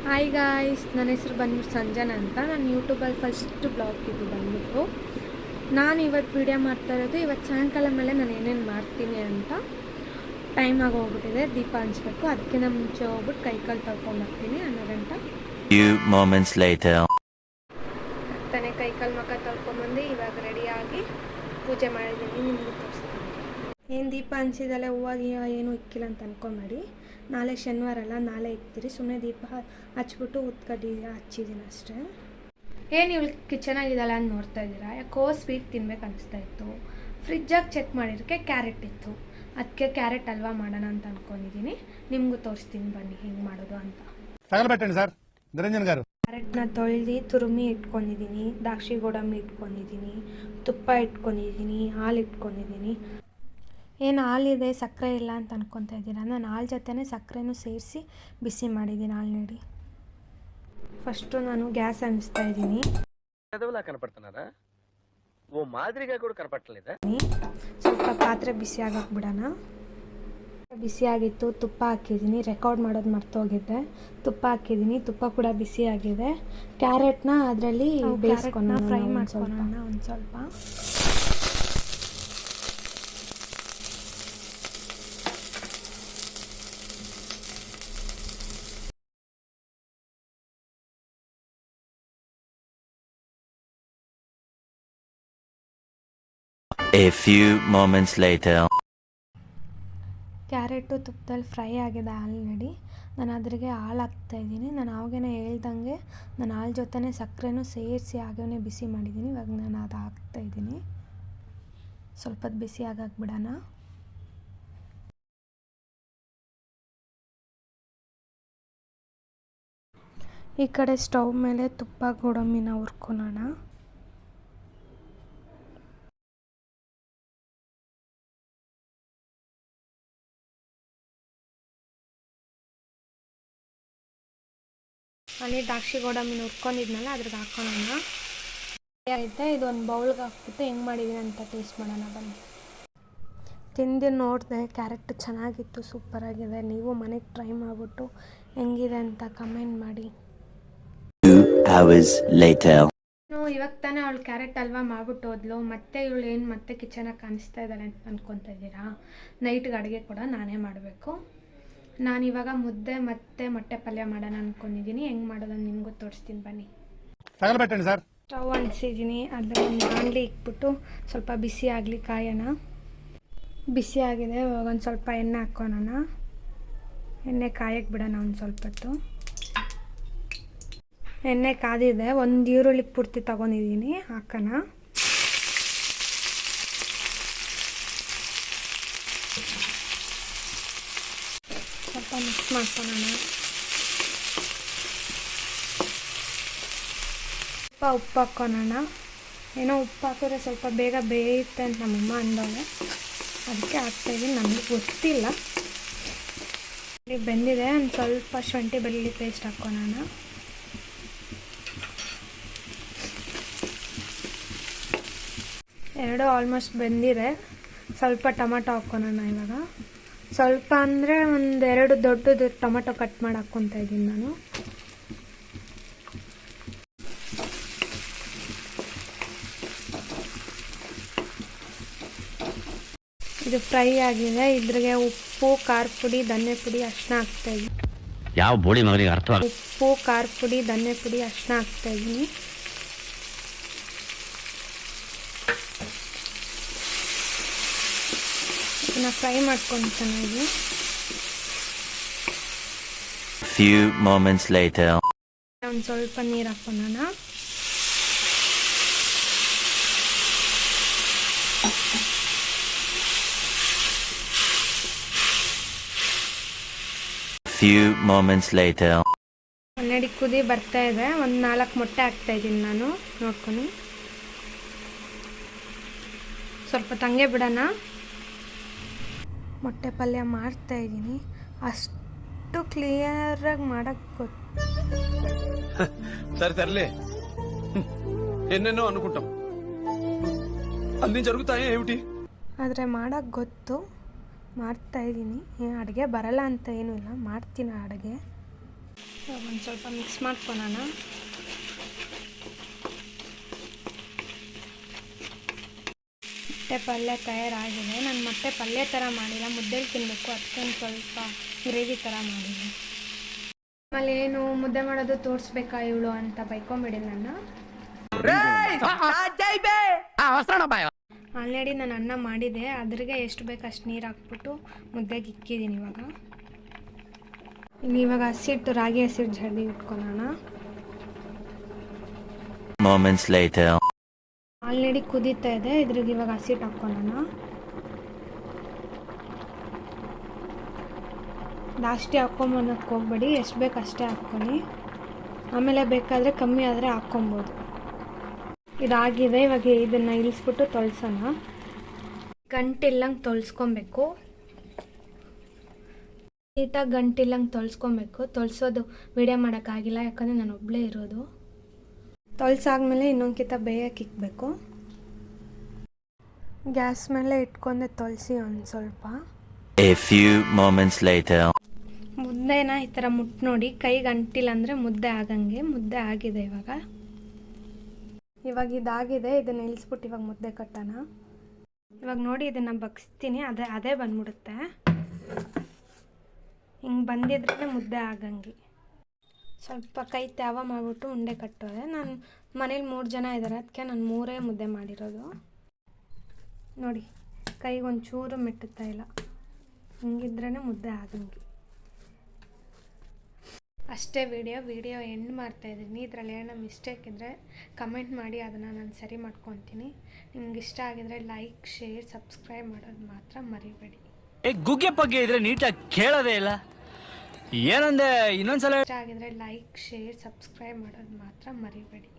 Hi guys, ನನ್ನ ಹೆಸರು ಬಂದ್ಬಿಟ್ಟು ಸಂಜನಾ ಅಂತ. ನಾನು ಯೂಟ್ಯೂಬಲ್ಲಿ ಫಸ್ಟ್ ಬ್ಲಾಗ್ ಇದು ಬಂದ್ಬಿಟ್ಟು ನಾನು ಇವತ್ತು ವೀಡಿಯೋ ಮಾಡ್ತಾ ಇರೋದು. ಇವತ್ತು ಸಾಯಂಕಾಲ ಮೇಲೆ ನಾನು ಏನೇನು ಮಾಡ್ತೀನಿ ಅಂತ ಟೈಮ್ ಆಗಿ ಹೋಗ್ಬಿಟ್ಟಿದೆ. ದೀಪ ಹಂಚ್ಬೇಕು. ಅದಕ್ಕಿಂತ ಮುಂಚೆ ಹೋಗ್ಬಿಟ್ಟು ಕೈಕಾಲು ತೊಳ್ಕೊಂಡ್ಬರ್ತೀನಿ. 12 ತಾನೇ ಕೈಕಾಲು ಮುಖ ತೊಳ್ಕೊಂಬಂದು ಇವಾಗ ರೆಡಿಯಾಗಿ ಪೂಜೆ ಮಾಡಿದ್ದೀನಿ. ನಿಮಗೂ ತೋರಿಸ್ತೀನಿ. ಏನು ದೀಪ ಹಂಚಿದಲ್ಲೇ ಹೂವಾಗಿ ಏನು ಇಕ್ಕಿಲ್ಲ ಅಂತ ಅಂದ್ಕೊಂಬೇಡಿ. ನಾಳೆ ಶನಿವಾರ ಅಲ್ಲ, ನಾಳೆ ಇಕ್ತೀರಿ. ಸುಮ್ಮನೆ ದೀಪ ಹಚ್ಬಿಟ್ಟು ಉತ್ಕಡ್ಡಿ ಹಚ್ಚಿದ್ದೀನಿ ಅಷ್ಟೇ. ಏನು ಇವಳು ಕಿಚನಾಗಿದ್ದಾಳೆ ಅಂತ ನೋಡ್ತಾ ಇದ್ದೀರಾ? ಯಾಕೋ ಸ್ವೀಟ್ ತಿನ್ಬೇಕು ಅನಿಸ್ತಾ ಇತ್ತು. ಫ್ರಿಜ್ಜಾಗಿ ಚೆಕ್ ಮಾಡಿರೋಕ್ಕೆ ಕ್ಯಾರೆಟ್ ಇತ್ತು. ಅದಕ್ಕೆ ಕ್ಯಾರೆಟ್ ಹಲ್ವಾ ಮಾಡೋಣ ಅಂತ ಅಂದ್ಕೊಂಡಿದ್ದೀನಿ. ನಿಮಗೂ ತೋರಿಸ್ತೀನಿ ಬನ್ನಿ ಹೆಂಗೆ ಮಾಡೋದು ಅಂತ. ಕ್ಯಾರೆಟ್ನ ತೊಳೆದು ತುರುಮಿ ಇಟ್ಕೊಂಡಿದ್ದೀನಿ, ದ್ರಾಕ್ಷಿ ಗೋಡಂಬಿ ಇಟ್ಕೊಂಡಿದ್ದೀನಿ, ತುಪ್ಪ ಇಟ್ಕೊಂಡಿದ್ದೀನಿ, ಹಾಲು ಇಟ್ಕೊಂಡಿದ್ದೀನಿ. ಏನು ಹಾಲಿದೆ ಸಕ್ಕರೆ ಇಲ್ಲ ಅಂತ ಅನ್ಕೊತಾ ಇದ್ದೀರಾ? ನಾನು ಹಾಲು ಜೊತೆನೇ ಸಕ್ಕರೆನೂ ಸೇರಿಸಿ ಬಿಸಿ ಮಾಡಿದ್ದೀನಿ ಆಲ್ರೆಡಿ. ಫಸ್ಟು ನಾನು ಗ್ಯಾಸ್ ಹಂಚ್ತಾ ಇದ್ದೀನಿ. ಸ್ವಲ್ಪ ಪಾತ್ರೆ ಬಿಸಿ ಆಗಕ್ಕೆ ಬಿಡೋಣ. ಬಿಸಿಯಾಗಿತ್ತು, ತುಪ್ಪ ಹಾಕಿದ್ದೀನಿ. ರೆಕಾರ್ಡ್ ಮಾಡೋದು ಮರ್ತೋಗಿದ್ದೆ. ತುಪ್ಪ ಹಾಕಿದ್ದೀನಿ, ತುಪ್ಪ ಕೂಡ ಬಿಸಿ ಆಗಿದೆ. ಕ್ಯಾರೆಟ್ನ ಅದರಲ್ಲಿ ಬೇಯಿಸ್ಕೊಂಡು ಫ್ರೈ ಮಾಡ್ಕೊಳ್ಳೋಣ ಒಂದು ಸ್ವಲ್ಪ. A few moments later. Carrot ತುಪ್ಪದಲ್ಲಿ ಫ್ರೈ ಆಗಿದೆ ಆಲ್ರೆಡಿ. ನಾನು ಅದ್ರಿಗೆ ಹಾಲು ಹಾಕ್ತಾಯಿದ್ದೀನಿ. ನಾನು ಆವಾಗೇ ಹೇಳ್ದಂಗೆ ನಾನು ಹಾಲು ಜೊತೆನೇ ಸಕ್ಕರೆನೂ ಸೇರಿಸಿ ಆಗೇ ಬಿಸಿ ಮಾಡಿದ್ದೀನಿ. ಇವಾಗ ನಾನು ಅದು ಹಾಕ್ತಾಯಿದ್ದೀನಿ. ಸ್ವಲ್ಪ ಹೊತ್ತು ಬಿಸಿ ಆಗಕ್ಕೆ ಬಿಡೋಣ. ಈ ಕಡೆ ಸ್ಟವ್ ಮೇಲೆ ತುಪ್ಪ ಗೋಡಂಬಿನ ಹುರ್ಕೊಳ್ಳೋಣ. ಅಲ್ಲಿ ದ್ರಾಕ್ಷಿ ಗೋಡಂಬಿನ ಹುರ್ಕೊಂಡಿದ್ನಲ್ಲ ಅದ್ರಿಗೆ ಹಾಕೋಣ. ಆಯಿತಾ, ಇದು ಒಂದು ಬೌಲ್ಗೆ ಹಾಕ್ಬಿಟ್ಟು ಹೆಂಗೆ ಮಾಡಿದ್ದೀನಿ ಅಂತ ಟೇಸ್ಟ್ ಮಾಡೋಣ ಬನ್ನಿ. ತಿಂದು ನೋಡಿದೆ, ಕ್ಯಾರೆಟ್ ಚೆನ್ನಾಗಿತ್ತು, ಸೂಪರಾಗಿದೆ. ನೀವು ಮನೆಗೆ ಟ್ರೈ ಮಾಡಿಬಿಟ್ಟು ಹೆಂಗಿದೆ ಅಂತ ಕಮೆಂಟ್ ಮಾಡಿ. 2 hours later. ಇವಾಗ ತಾನೇ ಅವಳು ಕ್ಯಾರೆಟ್ ಹಲ್ವಾ ಮಾಡ್ಬಿಟ್ಟು ಹೋದ್ಲು. ಮತ್ತೆ ಇವಳು ಏನು ಮತ್ತೆ ಕಿಚನಾಗಿ ಕಾಣಿಸ್ತಾ ಇದ್ದಾಳೆ ಅಂತ ಅಂದ್ಕೊತಾ ಇದ್ದೀರಾ? ನೈಟ್ಗೆ ಅಡುಗೆ ಕೂಡ ನಾನೇ ಮಾಡಬೇಕು. ನಾನಿವಾಗ ಮುದ್ದೆ ಮತ್ತು ಮೊಟ್ಟೆ ಪಲ್ಯ ಮಾಡೋಣ ಅಂದ್ಕೊಂಡಿದ್ದೀನಿ. ಹೆಂಗೆ ಮಾಡೋದನ್ನು ನಿಮಗೂ ತೋರಿಸ್ತೀನಿ ಬನ್ನಿ. ಸ್ಟವ್ ಅಂಟಿಸಿದ್ದೀನಿ. ಅದ್ರ ಒಂದು ಬಾಣಲಿ ಇಕ್ಬಿಟ್ಟು ಸ್ವಲ್ಪ ಬಿಸಿ ಆಗಲಿ ಕಾಯೋಣ. ಬಿಸಿ ಆಗಿದೆ. ಒಂದು ಸ್ವಲ್ಪ ಎಣ್ಣೆ ಹಾಕ್ಕೊಳ್ಳೋಣ. ಎಣ್ಣೆ ಕಾಯಕ್ಕೆ ಬಿಡೋಣ ಒಂದು ಸ್ವಲ್ಪ ಹೊತ್ತು. ಎಣ್ಣೆ ಕಾದಿದೆ. ಒಂದು ಈರುಳ್ಳಿ ಪೂರ್ತಿ ತೊಗೊಂಡಿದ್ದೀನಿ, ಹಾಕೋಣ. ಸ್ವಲ್ಪ ಮಿಕ್ಸ್ ಮಾಡ್ಕೊಳ್ಳೋಣ. ಉಪ್ಪು ಹಾಕ್ಕೊಳ್ಳೋಣ. ಏನೋ ಉಪ್ಪು ಹಾಕಿದ್ರೆ ಸ್ವಲ್ಪ ಬೇಗ ಬೇಯುತ್ತೆ ಅಂತ ನಮ್ಮಮ್ಮ ಅಂದವಳೆ, ಅದಕ್ಕೆ ಹಾಕ್ತಾಯಿದ್ದೀನಿ. ನನಗೆ ಗೊತ್ತಿಲ್ಲ. ಇಲ್ಲಿ ಬೆಂದಿದೆ. ಒಂದು ಸ್ವಲ್ಪ ಶುಂಠಿ ಬೆಳ್ಳುಳ್ಳಿ ಪೇಸ್ಟ್ ಹಾಕ್ಕೊಳ್ಳೋಣ. ಎರಡು ಆಲ್ಮೋಸ್ಟ್ ಬೆಂದಿದೆ. ಸ್ವಲ್ಪ ಟೊಮೆಟೊ ಹಾಕ್ಕೊಳ್ಳೋಣ ಇವಾಗ. ಸ್ವಲ್ಪ ಅಂದರೆ ಒಂದೆರಡು ದೊಡ್ಡದು ಟೊಮೆಟೊ ಕಟ್ ಮಾಡಿ ಹಾಕ್ಕೊತಾ ಇದ್ದೀನಿ ನಾನು. ಇದು ಫ್ರೈ ಆಗಿದೆ. ಇದ್ರಿಗೆ ಉಪ್ಪು, ಖಾರ ಪುಡಿ, ಧನ್ಯ ಪುಡಿ, ಅರಿಶಿನ ಹಾಕ್ತಾಯಿದ್ದೀನಿ. ಯಾವ ಬೋಳಿ ಮಗನಿಗೆ ಅರ್ಥ? ಉಪ್ಪು, ಖಾರ ಪುಡಿ, ಧನ್ಯ ಪುಡಿ, ಅರಿಶಿನ ಹಾಕ್ತಾಯಿದ್ದೀನಿ. ಇದನ್ನ ಫ್ರೈ ಮಾಡ್ಕೊಂಡು ಚೆನ್ನಾಗಿ. Few moments later. ಒಂದು ಸ್ವಲ್ಪ ನೀರು ಹಾಕೋಣ. Few moments later. ಕನ್ನಡಿ ಕುದಿ ಬರ್ತಾ ಇದೆ. ಒಂದು 4 ಮೊಟ್ಟೆ ಹಾಕ್ತಾ ಇದ್ದೀನಿ ನಾನು, ನೋಡ್ಕೊಂಡು. ಸ್ವಲ್ಪ ತಂಗೆ ಬಿಡೋಣ. ಮೊಟ್ಟೆ ಪಲ್ಯ ಮಾಡ್ತಾ ಇದ್ದೀನಿ. ಅಷ್ಟು ಕ್ಲಿಯರಾಗಿ ಮಾಡೋಕ್ಕೆ ಗೊತ್ತು. సరే సర్లే ఎన్నెన్నో అనుకుంటాం అన్నీ జరుగుతాయి ఏమిటి. ಆದರೆ ಮಾಡೋಕ್ಕೆ ಗೊತ್ತು, ಮಾಡ್ತಾಯಿದ್ದೀನಿ. ಅಡುಗೆ ಬರಲ್ಲ ಅಂತ ಏನೂ ಇಲ್ಲ, ಮಾಡ್ತೀನಿ ಅಡುಗೆ. ಒಂದು ಸ್ವಲ್ಪ ಮಿಕ್ಸ್ ಮಾಡ್ಕೊಳೋಣ. ಮೊಟ್ಟೆ ಪಲ್ಯ ತಯಾರಾಗಿದೆ. ನಾನು ಮೊಟ್ಟೆ ಪಲ್ಯ ಥರ ಮಾಡಿಲ್ಲ, ಮುದ್ದೆಲಿ ತಿನ್ನಬೇಕು, ಅದಕ್ಕೊಂದು ಸ್ವಲ್ಪ ಗ್ರೇವಿ ಥರ ಮಾಡಿದ್ದೀನಿ. ಆಮೇಲೆ ಏನು ಮುದ್ದೆ ಮಾಡೋದು ತೋರಿಸ್ಬೇಕಾ ಇವಳು ಅಂತ ಬೈಕೊಂಬಿಡಿ ನನ್ನ. ಆಲ್ರೆಡಿ ನಾನು ಅನ್ನ ಮಾಡಿದೆ, ಅದ್ರಿಗೆ ಎಷ್ಟು ಬೇಕು ಅಷ್ಟು ನೀರು ಹಾಕ್ಬಿಟ್ಟು ಮುದ್ದೆಗೆ ಇಕ್ಕಿದ್ದೀನಿ. ಇವಾಗ ಹಸಿಟ್ಟು ರಾಗಿ ಹಸಿಟ್ಟು ಜಡಿ ಇಟ್ಕೊಳ್ಳೋಣ. Moments later. ಆಲ್ರೆಡಿ ಕುದೀತಾ ಇದೆ, ಇದ್ರಿಗೆ ಇವಾಗ ಹಸಿಟ್ಟು ಹಾಕ್ಕೊಳ್ಳೋಣ. ಜಾಸ್ತಿ ಹಾಕ್ಕೊಂಬನ್ನೋಕ್ಕೆ ಹೋಗ್ಬೇಡಿ, ಎಷ್ಟು ಬೇಕು ಅಷ್ಟೇ ಹಾಕ್ಕೊಳ್ಳಿ. ಆಮೇಲೆ ಬೇಕಾದರೆ ಕಮ್ಮಿ ಆದರೆ ಹಾಕ್ಕೊಬೋದು. ಇದಾಗಿದೆ, ಇವಾಗ ಇದನ್ನು ಇಳಿಸ್ಬಿಟ್ಟು ತೊಳ್ಸೋಣ. ಗಂಟಿಲ್ಲಂಗೆ ತೊಳ್ಸ್ಕೊಬೇಕು, ನೀಟಾಗಿ ಗಂಟಿಲ್ಲಂಗೆ ತೊಳ್ಸ್ಕೊಬೇಕು. ತೊಳ್ಸೋದು ವಿಡಿಯೋ ಮಾಡೋಕ್ಕಾಗಿಲ್ಲ, ಯಾಕಂದರೆ ನಾನು ಒಬ್ಬಳೇ ಇರೋದು. ತೊಳ್ಸಾದ್ಮೇಲೆ ಇನ್ನೊಂದು ಕಿತ್ತ ಬೇಯಕ್ಕೆ ಇಕ್ಬೇಕು. ಗ್ಯಾಸ್ ಮೇಲೆ ಇಟ್ಕೊಂಡೆ ತೊಳಸಿ ಒಂದು ಸ್ವಲ್ಪ. A few moments later. ಮುದ್ದೆನ ಈ ಥರ ಮುಟ್ಟು ನೋಡಿ, ಕೈಗೆ ಅಂಟಿಲ್ಲ ಅಂದರೆ ಮುದ್ದೆ ಆಗಂಗೆ. ಮುದ್ದೆ ಆಗಿದೆ ಇವಾಗ ಇದಾಗಿದೆ. ಇದನ್ನು ಇಳಿಸ್ಬಿಟ್ಟು ಇವಾಗ ಮುದ್ದೆ ಕಟ್ಟೋಣ. ಇವಾಗ ನೋಡಿ ಇದನ್ನು ಬಗ್ಸ್ತೀನಿ, ಅದೇ ಬಂದ್ಬಿಡುತ್ತೆ. ಹಿಂಗೆ ಬಂದಿದ್ರೆ ಮುದ್ದೆ ಆಗಂಗೆ. ಸ್ವಲ್ಪ ಕೈ ತ್ಯಾವ ಮಾಡಿಬಿಟ್ಟು ಉಂಡೆ ಕಟ್ಟೋದೆ. ನಾನು ಮನೇಲಿ 3 ಜನ ಇದ್ದಾರೆ, ಅದಕ್ಕೆ ನಾನು 3 ಮುದ್ದೆ ಮಾಡಿರೋದು. ನೋಡಿ ಕೈಗೆ ಒಂಚೂರು ಮೆಟ್ಟುತ್ತಾ ಇಲ್ಲ, ಹಿಂಗಿದ್ರೇ ಮುದ್ದೆ ಆಗಂಗೆ. ಅಷ್ಟೇ ವಿಡಿಯೋ ಎಂಡ್ ಮಾಡ್ತಾಯಿದ್ದೀನಿ. ಇದರಲ್ಲಿ ಏನೋ ಮಿಸ್ಟೇಕ್ ಇದ್ದರೆ ಕಮೆಂಟ್ ಮಾಡಿ, ಅದನ್ನು ನಾನು ಸರಿ ಮಾಡ್ಕೊತೀನಿ. ನಿಮ್ಗೆ ಇಷ್ಟ ಆಗಿದರೆ ಲೈಕ್, ಶೇರ್, ಸಬ್ಸ್ಕ್ರೈಬ್ ಮಾಡೋದು ಮಾತ್ರ ಮರಿಬೇಡಿ. ಗುಗ್ಗೆ ಪಗ್ಗೆ ಇದ್ರೆ ನೀಟಾಗಿ ಕೇಳೋದೇ ಇಲ್ಲ. ಏನಂದೆ ಇನ್ನೊಂದ್ಸಲ. ಇಷ್ಟ ಆಗಿದರೆ ಲೈಕ್, ಶೇರ್, ಸಬ್ಸ್ಕ್ರೈಬ್ ಮಾಡೋದು ಮಾತ್ರ ಮರಿಬೇಡಿ.